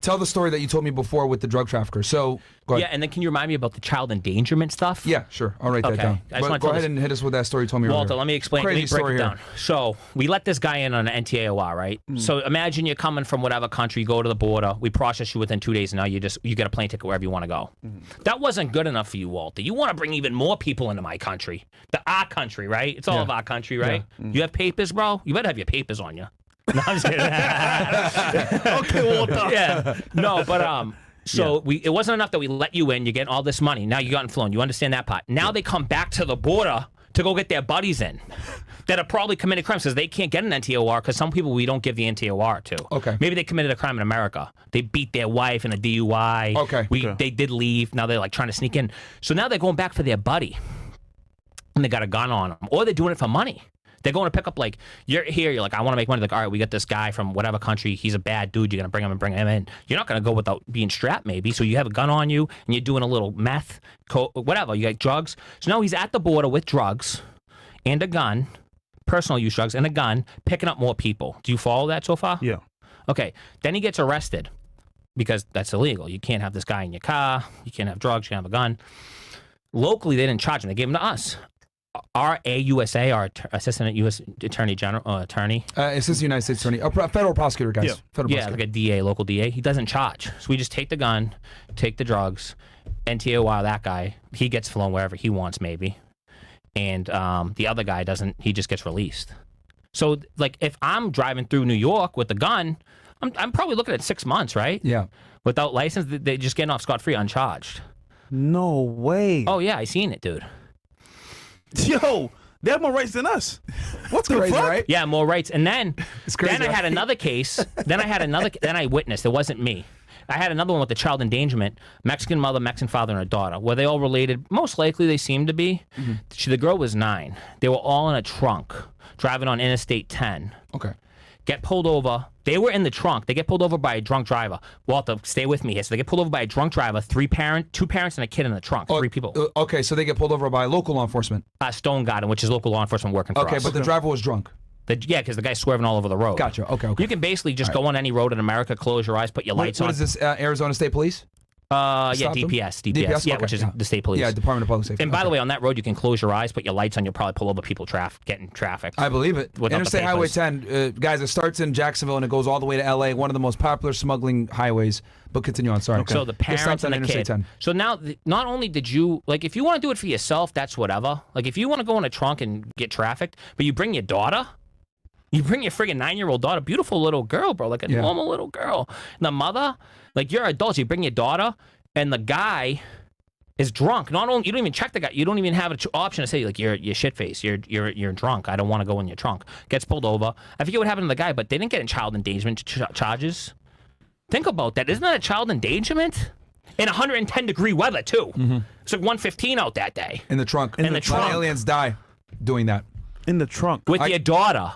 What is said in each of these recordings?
tell the story that you told me before with the drug trafficker. So, go ahead. Yeah, and then can you remind me about the child endangerment stuff? Yeah, sure. I'll write that down. But go ahead and hit us with that story you told me Walter, earlier. let me explain. Crazy let me break story it down. So we let this guy in on an NTAOR, right? So imagine you're coming from whatever country, you go to the border, we process you within 2 days, and now you get a plane ticket wherever you want to go. That wasn't good enough for you, Walter. You want to bring even more people into my country. Our country, right? It's all of our country, right? You have papers, bro? You better have your papers on you. No, I'm just kidding. Okay, Walter. Yeah. No, but so it wasn't enough that we let you in. You're getting all this money. Now you gotten flown. You understand that part. Now they come back to the border to go get their buddies in that have probably committed crimes because they can't get an NTOR because some people we don't give the NTOR to. Okay. Maybe they committed a crime in America. They beat their wife in a DUI. Okay. They did leave. Now they're like trying to sneak in. So now they're going back for their buddy. And they got a gun on them. Or they're doing it for money. They're going to pick up, like, you're here, you're like, I want to make money. Like, all right, we got this guy from whatever country. He's a bad dude. You're going to bring him in. You're not going to go without being strapped, maybe. So you have a gun on you, and you're doing a little meth, whatever. You got drugs. So now he's at the border with drugs and a gun, personal use drugs, and a gun, picking up more people. Do you follow that so far? Yeah. Okay. Then he gets arrested because that's illegal. You can't have this guy in your car. You can't have drugs. You can't have a gun. Locally, they didn't charge him. They gave him to us. Our AUSA, our Assistant U.S. Attorney General, Assistant United States Attorney, federal prosecutor, guys. Yeah. Federal prosecutor. like a DA, local DA. He doesn't charge. So we just take the gun, take the drugs, NTOR that guy. He gets flown wherever he wants, maybe. And the other guy doesn't. He just gets released. So, like, if I'm driving through New York with a gun, I'm probably looking at 6 months, right? Yeah. Without license, they just getting off scot-free, uncharged. No way. Oh, yeah, I seen it, dude. Yo, they have more rights than us. What's the Crazy, fuck? right? Yeah, more rights. And then, It's crazy, then I right? had another case. Then I witnessed. It wasn't me. I had another one with the child endangerment. Mexican mother, Mexican father, and a daughter. Were they all related? Most likely they seemed to be. The girl was 9. They were all in a trunk, driving on Interstate 10. Okay. Get pulled over. They were in the trunk. They get pulled over by a drunk driver. Walter, stay with me here. So they get pulled over by a drunk driver, 2 parents and a kid in the trunk, 3 people. Okay, so they get pulled over by local law enforcement. Stone Garden, which is local law enforcement working for us. Okay, but the driver was drunk. Yeah, because the guy's swerving all over the road. Gotcha. Okay. You can basically just go on any road in America, close your eyes, put your lights on. What is this, Arizona State Police? Yeah, Stop them? DPS, yeah, okay, which is the state police. Yeah, Department of Public Safety. And by the way, on that road, you can close your eyes, put your lights on, you'll probably pull over people getting trafficked. I believe it. Without the Interstate Highway papers. 10, guys, it starts in Jacksonville and it goes all the way to LA, one of the most popular smuggling highways. But continue on, sorry. So the It stops parents on and the Interstate kid. 10. So now, not only did you, like, if you want to do it for yourself, that's whatever. Like, if you want to go in a trunk and get trafficked, but you bring your daughter, you bring your friggin' 9-year-old daughter, beautiful little girl, bro, like a normal little girl. And the mother, like, you're adults, you bring your daughter, and the guy is drunk. Not only you don't even check the guy, you don't even have an option to say, like, you're shit face, you're drunk. I don't want to go in your trunk. Gets pulled over. I forget what happened to the guy, but they didn't get in child endangerment charges. Think about that. Isn't that a child endangerment? In 110-degree weather too. It's like 115 out that day. In the trunk. In the trunk. Aliens die doing that. In the trunk. With your daughter.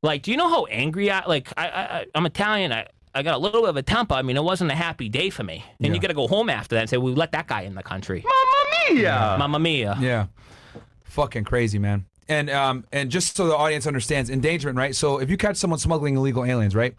Like, do you know how angry I'm Italian. I got a little bit of a temper. I mean, it wasn't a happy day for me. And you got to go home after that and say, we let that guy in the country. Mamma mia. Mamma mia. Yeah. Fucking crazy, man. And just so the audience understands, endangerment, right? So if you catch someone smuggling illegal aliens, right?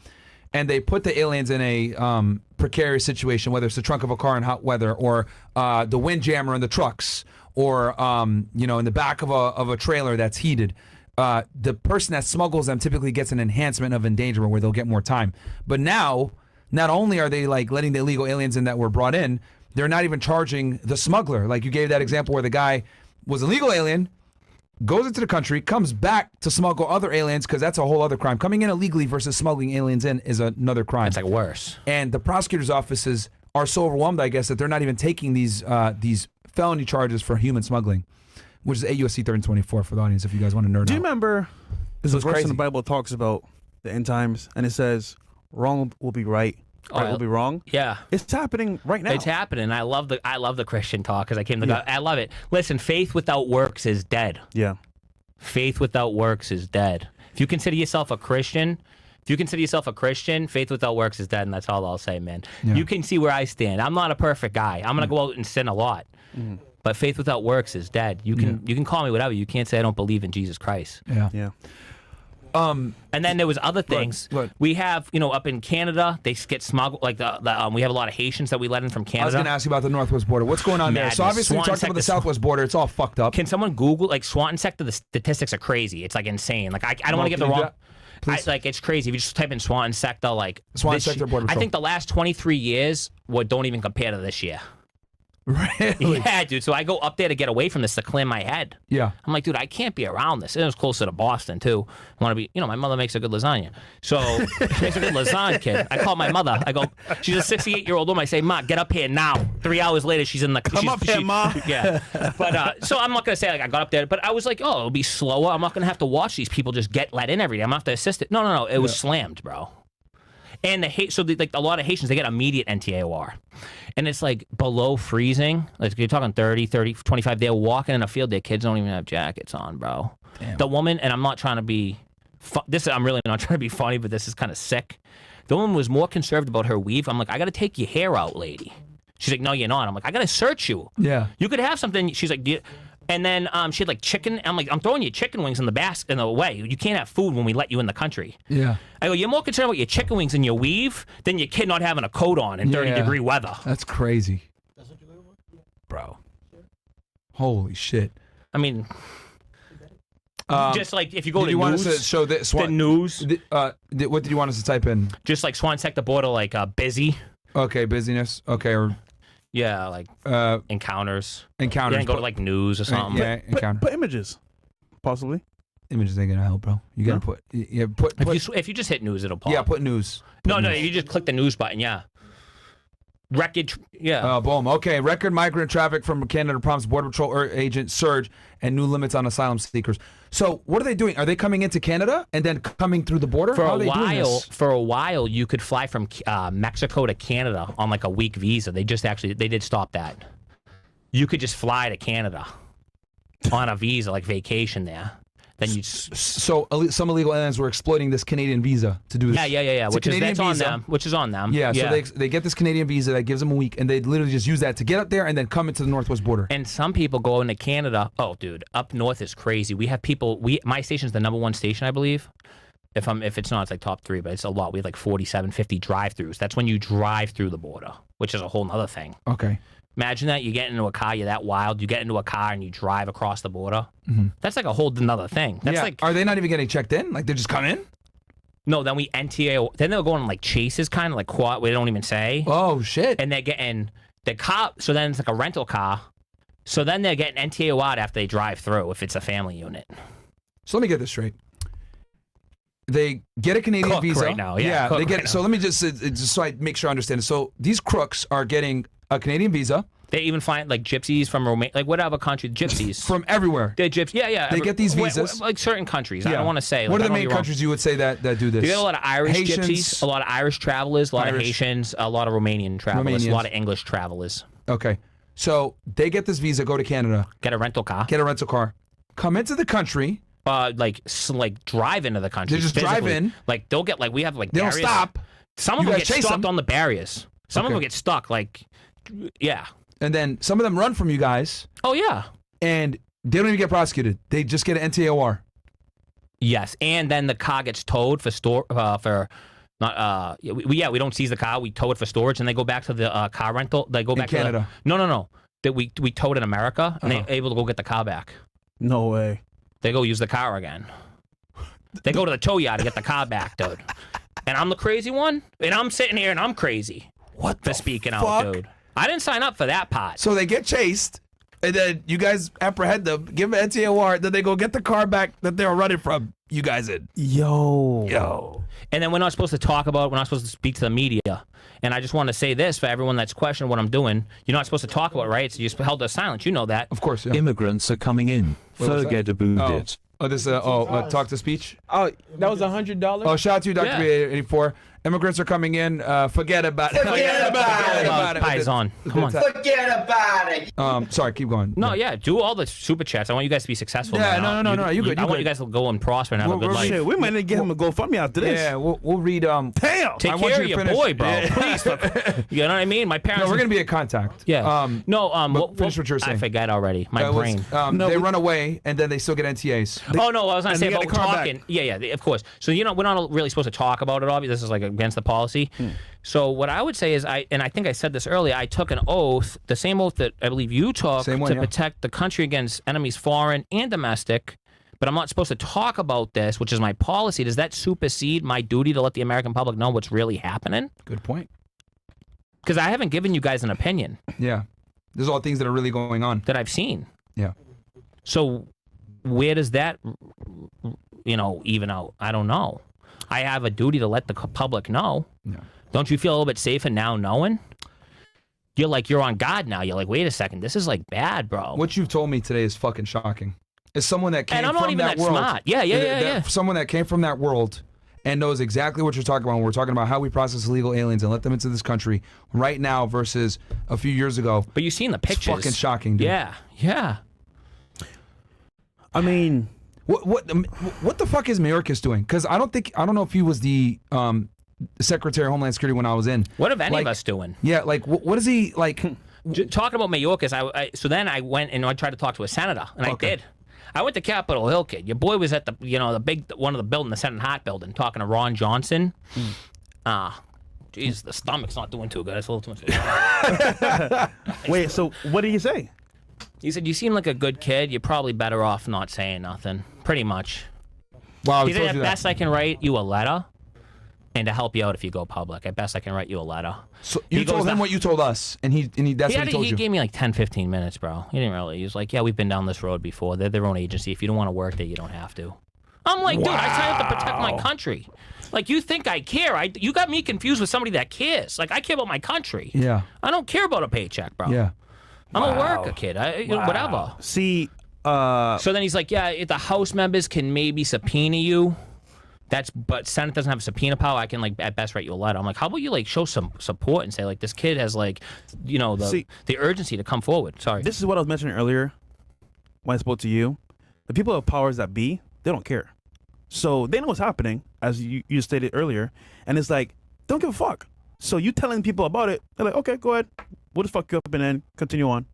And they put the aliens in a precarious situation, whether it's the trunk of a car in hot weather or the windjammer in the trucks or, in the back of a trailer that's heated. The person that smuggles them typically gets an enhancement of endangerment where they'll get more time. But now, not only are they like letting the illegal aliens in that were brought in, they're not even charging the smuggler. Like you gave that example where the guy was a legal alien, goes into the country, comes back to smuggle other aliens because that's a whole other crime. Coming in illegally versus smuggling aliens in is another crime. It's like worse. And the prosecutor's offices are so overwhelmed, I guess, that they're not even taking these felony charges for human smuggling. Which is AUSC 324 for the audience, if you guys want to nerd out. Do you remember there's a verse crazy. in the Bible that talks about the end times, and it says, wrong will be right, right will be wrong? Yeah. It's happening right now. It's happening. I love the Christian talk because I came to God. I love it. Listen, faith without works is dead. Yeah. Faith without works is dead. If you consider yourself a Christian, faith without works is dead, and that's all I'll say, man. Yeah. You can see where I stand. I'm not a perfect guy. I'm going to go out and sin a lot. But faith without works is dead. You can call me whatever. You can't say I don't believe in Jesus Christ. Yeah. Yeah. And then there was other things. What? We have, you know, up in Canada, they get smuggled. Like we have a lot of Haitians that we let in from Canada. I was going to ask you about the northwest border. What's going on there? So obviously we talked about the southwest border. It's all fucked up. Can someone Google like Swanton sector? The statistics are crazy. It's like insane. Like I don't want to get the wrong. Like it's crazy. If you just type in Swanton sector, like Swanton sector border patrol. I think the last 23 years don't even compare to this year. Really? Yeah, dude. So I go up there to get away from this to clear my head. Yeah. I'm like, dude, I can't be around this. And it was closer to Boston too. I want to be, you know, my mother makes a good lasagna. So she makes a good lasagna kid. I call my mother. I go, she's a 68-year-old woman. I say, Ma, get up here now. 3 hours later, she's in the. Come up here, Ma. Yeah. But so I'm not gonna say like I got up there, but I was like, oh, it'll be slower. I'm not gonna have to watch these people just get let in every day. I'm gonna have to assist it. No. It was slammed, bro. And like a lot of Haitians, they get immediate NTAOR. And it's like below freezing. Like you're talking 30, 25. They're walking in a field. Their kids don't even have jackets on, bro. Damn. The woman, and I'm not trying to be, I'm really not trying to be funny, but this is kind of sick. The woman was more conservative about her weave. I'm like, I got to take your hair out, lady. She's like, no, you're not. I'm like, I got to search you. Yeah. You could have something. She's like, and then she had like chicken. I'm like, I'm throwing you chicken wings in the basket in the way. You can't have food when we let you in the country. Yeah. I go, you're more concerned about your chicken wings and your weave than your kid not having a coat on in 30-degree weather. That's crazy. Bro. Holy shit. I mean, just like if you go to you news, want us to show this, the news. What did you want us to type in? Just like Swan sector border, like busy. Okay, busyness. Okay, or yeah, like encounters. Encounters. Yeah, go to like news or something. Yeah, encounter. Put images, possibly. Images ain't gonna help, bro. You gotta put. Yeah, put. If you just hit news, it'll pop. Yeah, put news. No, you just click the news button. Yeah. Record. Yeah. Boom. Okay. Record migrant traffic from Canada prompts Border Patrol agent surge and new limits on asylum seekers. So what are they doing? Are they coming into Canada and then coming through the border? For a while, you could fly from Mexico to Canada on like a week visa. They did stop that. You could just fly to Canada on a visa, like vacation there. Then you. So some illegal aliens were exploiting this Canadian visa to do this. Yeah. Which is on them. Yeah. Yeah. So they get this Canadian visa that gives them a week, and they literally just use that to get up there and then come into the northwest border. And some people go into Canada. Oh, dude, up north is crazy. We have people. My station's the #1 station, I believe. If it's not, it's like top 3, but it's a lot. We have like 47, 50 drive-throughs. That's when you drive through the border, which is a whole other thing. Okay. Imagine that you get into a car, you're that wild, you get into a car and you drive across the border. Mm-hmm. That's like a whole another thing. That's like, are they not even getting checked in? Like they just come in? No, then we NTA. Then they'll go on like chases, kind of like quad. We don't even say. Oh shit! And they're getting the cop. So then it's like a rental car. So then they're getting NTA'd after they drive through if it's a family unit. So let me get this straight. They get a Canadian visa right now. Yeah, they get. So let me just so I make sure I understand it. So these crooks are getting a Canadian visa. They even find like gypsies from Romania, like whatever country, gypsies from everywhere. They're gypsies. Yeah. They get these visas, like certain countries. I don't want to say. What are the main countries you would say that do this? You get a lot of Irish gypsies, a lot of Irish travelers, a lot of Haitians, a lot of Romanian travelers, a lot of English travelers. Okay, so they get this visa, go to Canada, get a rental car, come into the country. Like drive into the country. They just drive in. Like they'll get we have like they barriers. Don't stop. Some of them get stuck on the barriers. Some of them get stuck. Yeah. And then some of them run from you guys. Oh yeah. And they don't even get prosecuted. They just get an NTAOR. Yes, and then the car gets towed we don't seize the car. We tow it for storage, and they go back to the car rental. They go back to Canada. No. That we tow it in America, and they're able to go get the car back. No way. They go use the car again. They go to the tow yard to get the car back, dude. And I'm the crazy one, and I'm sitting here and I'm crazy. What for speaking out, dude? I didn't sign up for that part. So they get chased, and then you guys apprehend them, give them an NTAOR, then they go get the car back that they were running from you guys in. Yo. And then we're not supposed to talk about, we're not supposed to speak to the media. And I just want to say this for everyone that's questioning what I'm doing. You're not supposed to talk about it, right? So you're held to silence. You know that. Of course, yeah. Immigrants are coming in. Forget about it. Oh, this talk to speech? Oh, that was $100? Oh, shout out to you, Dr. B84. Immigrants are coming in. Forget about it. Forget about it. Paisan. Come on. Forget about it. Sorry, keep going. No, yeah, do all the super chats. I want you guys to be successful. Yeah, man. no. You good. I want you guys to go and prosper and have a good life. Shit, we might need to get him a GoFundMe after this. Yeah, we'll read. Damn. Take I want care you of to your finish. boy, bro. Yeah. Please. You know what I mean? My parents. No, we're gonna be in contact. Yeah. finish what you're saying. I forgot already. My brain. They run away and then they still get NTAs. I was gonna say they about get the car talking. back. Yeah, of course. So we're not really supposed to talk about it. Obviously, this is like against the policy. So what I would say is, I think I said this earlier. I took an oath, the same oath that I believe you took, to protect the country against enemies, foreign and domestic. But I'm not supposed to talk about this, which is my policy. Does that supersede my duty to let the American public know what's really happening? Good point. Because I haven't given you guys an opinion. Yeah, there's all things that are really going on that I've seen. Yeah. So where does that, even out? I don't know. I have a duty to let the public know. Yeah. Don't you feel a little bit safer now knowing? You're on guard now. You're like, wait a second, this is like bad, bro. What you've told me today is fucking shocking. As someone that came and I'm not from even that that world, smart. Yeah. Someone that came from that world and knows exactly what you're talking about. When we're talking about how we process illegal aliens and let them into this country right now versus a few years ago. But you've seen the pictures. It's fucking shocking, dude. Yeah. I mean, what the fuck is Mayorkas doing? Because I don't know if he was the Secretary of Homeland Security when I was in. What have any of us doing? Yeah, like what is he like? Talking about Mayorkas, so then I went and I tried to talk to a senator, and I did. I went to Capitol Hill, kid. Your boy was at the the big one of the building, the Senate Hart building, talking to Ron Johnson. Jeez, the stomach's not doing too good. It's a little too much. wait. So what did he say? He said, "You seem like a good kid. You're probably better off not saying nothing." Pretty much. Wow, he said, "At best, I can write you a letter, and to help you out if you go public. At best, I can write you a letter." So you told him what you told us, and that's what he told you. He gave me like 10, 15 minutes, bro. He didn't really. He was like, "Yeah, we've been down this road before. They're their own agency. If you don't want to work there, you don't have to." I'm like, dude, I signed up to protect my country. Like, you think I care? You got me confused with somebody that cares. Like, I care about my country. Yeah. I don't care about a paycheck, bro. Yeah. I'm a worker, kid. Whatever. See, so then he's like, yeah, if the House members can maybe subpoena you, but Senate doesn't have subpoena power. I can like at best write you a letter. I'm like, how about you like show some support and say like this kid has like, the urgency to come forward. Sorry. This is what I was mentioning earlier when I spoke to you. The people of powers that be, they don't care. So they know what's happening, as you stated earlier, and it's like, don't give a fuck. So you telling people about it, they're like, okay, go ahead. We'll just fuck you up and then continue on.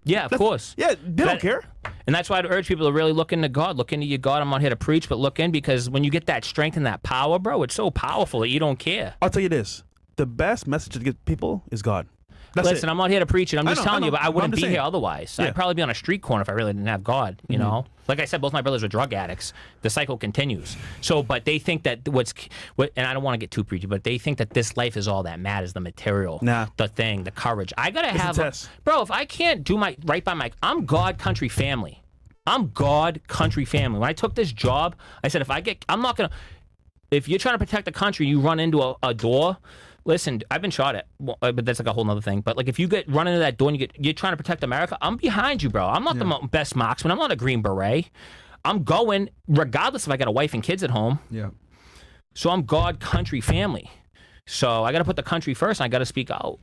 Yeah, of course. Yeah, they don't care. And that's why I'd urge people to really look into God. Look into your God. I'm not here to preach, but look in, because when you get that strength and that power, bro, it's so powerful that you don't care. I'll tell you this. The best message to give people is God. Listen, I'm not here to preach it. I'm just telling you, but I wouldn't be here otherwise. Yeah. I'd probably be on a street corner if I really didn't have God, you know? Like I said, both my brothers were drug addicts. The cycle continues. So, but they think that and I don't want to get too preachy, but they think that this life is all that matters, the material, the thing, the courage. I got to have, bro, if I can't do I'm God, country, family. I'm God, country, family. When I took this job, I said, if you're trying to protect the country, you run into a door. Listen, I've been shot at, but that's like a whole nother thing. But like, if you run into that door and you're trying to protect America, I'm behind you, bro. I'm not the best marksman. I'm not a Green Beret. I'm going regardless if I got a wife and kids at home. Yeah. So I'm God, country, family. So I got to put the country first, and I got to speak out.